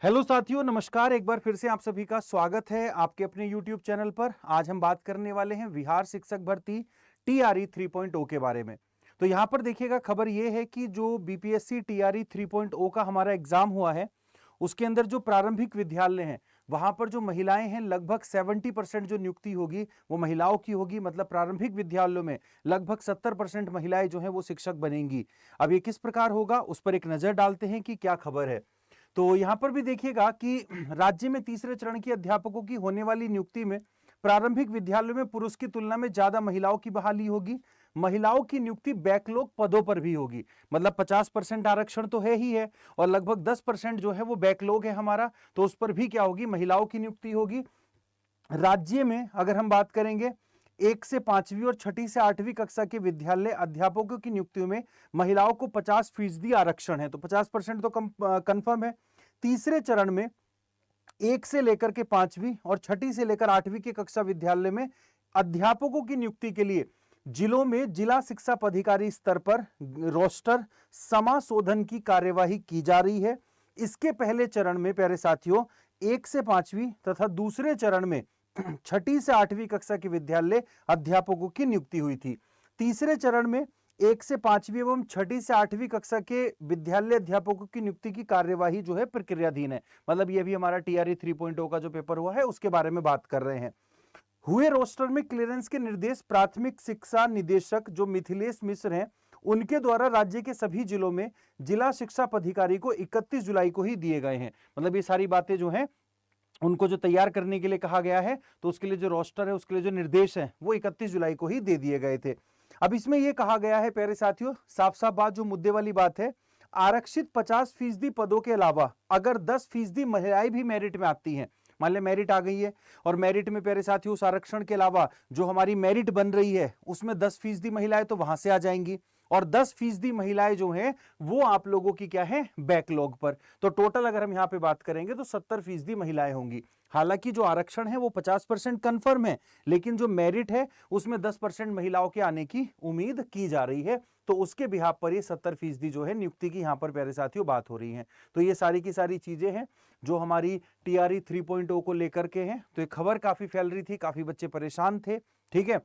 Hello साथियों, नमस्कार। एक बार फिर से आप सभी का स्वागत है आपके अपने YouTube चैनल पर। आज हम बात करने वाले हैं बिहार शिक्षक भर्ती TRE 3.0 के बारे में। तो यहां पर देखिएगा, खबर यह है कि जो BPSC TRE 3.0 का हमारा एग्जाम हुआ है, उसके अंदर जो प्रारंभिक विद्यालय हैं वहां पर जो महिलाएं हैं, लगभग 70% जो नियुक्ति होगी वो महिलाओं की होगी। मतलब प्रारंभिक विद्यालयों में लगभग 70% महिलाएं जो हैं वो शिक्षक बनेंगी। अब ये किस प्रकार होगा, उस पर एक नजर डालते हैं कि क्या खबर है। तो यहां पर भी देखिएगा कि राज्य में तीसरे चरण की अध्यापकों की होने वाली नियुक्ति में प्रारंभिक विद्यालयों में पुरुष की तुलना में ज्यादा महिलाओं की बहाली होगी। महिलाओं की नियुक्ति बैकलॉग पदों पर भी होगी। मतलब 50% आरक्षण तो है ही है, और लगभग 10% जो है वो बैकलॉग है हमारा, तो उस पर भी क्या होगी, महिलाओं की नियुक्ति होगी। राज्य में अगर हम बात करेंगे, 1 से 5वीं और 6ठी से 8वीं कक्षा के विद्यालय अध्यापकों की नियुक्तियों में महिलाओं को 50% आरक्षण है, तो 50% तो कंफर्म है। तीसरे चरण में 1 से लेकर के 5वीं और 6ठी से लेकर 8वीं के कक्षा विद्यालय में अध्यापकों की नियुक्ति के लिए जिलों में जिला शिक्षा पदाधिकारी स्तर पर रोस्टर समाशोधन की कार्यवाही की जा रही है। इसके पहले चरण में प्यारे साथियों 1 से 5वीं तथा दूसरे चरण में 6ठी से 8वीं कक्षा के विद्यालय अध्यापकों की नियुक्ति हुई थी। तीसरे चरण में 1 से 5वीं एवं 6ठी से 8वीं कक्षा के विद्यालय अध्यापकों की नियुक्ति की कार्यवाही जो है प्रक्रियाधीन है। मतलब ये भी हमारा TRE 3.0 का जो पेपर हुआ है उसके बारे में बात कर रहे हैं। हुए रोस्टर में क्लियरेंस के निर्देश प्राथमिक शिक्षा निदेशक जो मिथिलेश मिश्र हैं उनके द्वारा राज्य के सभी जिलों में जिला शिक्षा पदाधिकारी को 31 जुलाई को ही दिए गए हैं। मतलब ये सारी बातें जो हैं उनको जो तैयार करने के लिए कहा गया है, तो उसके लिए जो रोस्टर है, उसके लिए जो निर्देश है वो 31 जुलाई को ही दे दिए गए थे। अब इसमें यह कहा गया है प्यारे साथियों, साफ साफ बात, जो मुद्दे वाली बात है, आरक्षित 50% पदों के अलावा अगर 10% महिलाएं भी मेरिट में आती हैं, मान ले मेरिट आ गई है और मेरिट में प्यारे साथियों उस आरक्षण के अलावा जो हमारी मेरिट बन रही है उसमें 10% महिलाएं तो वहां से आ जाएंगी, और 10% महिलाएं जो हैं वो आप लोगों की क्या है, बैकलॉग पर। तो टोटल अगर हम यहां पे बात करेंगे तो 70% महिलाएं होंगी। हालांकि जो आरक्षण है वो 50% कंफर्म है, लेकिन जो मेरिट है उसमें 10% महिलाओं के आने की उम्मीद की जा रही है। तो उसके बिहाफ पर ये 70% जो है नियुक्ति की यहां पर प्यारे साथियों बात हो रही है। तो ये सारी की सारी चीजें हैं जो हमारी TRE 3.0 को लेकर के हैं। तो ये खबर काफी फैल रही थी, काफी बच्चे परेशान थे। ठीक है,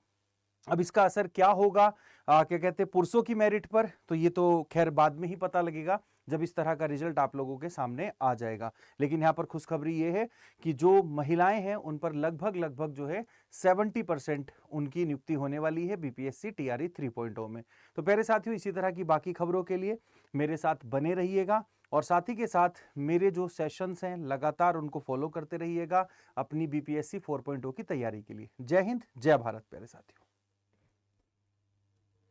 अब इसका असर क्या होगा, क्या कहते हैं, पुरुषों की मेरिट पर, तो ये तो खैर बाद में ही पता लगेगा जब इस तरह का रिजल्ट आप लोगों के सामने आ जाएगा। लेकिन यहां पर खुशखबरी ये है कि जो महिलाएं हैं उन पर लगभग लगभग जो है 70% उनकी नियुक्ति होने वाली है BPSC TRE 3.0 में। तो प्यारे साथियों, इसी तरह की बाकी खबरों के लिए मेरे साथ बने रहिएगा, और साथ ही के साथ मेरे जो सेशंस हैं लगातार उनको फॉलो करते रहिएगा अपनी BPSC 4.0 की तैयारी के लिए। जय हिंद, जय भारत प्यारे साथियों।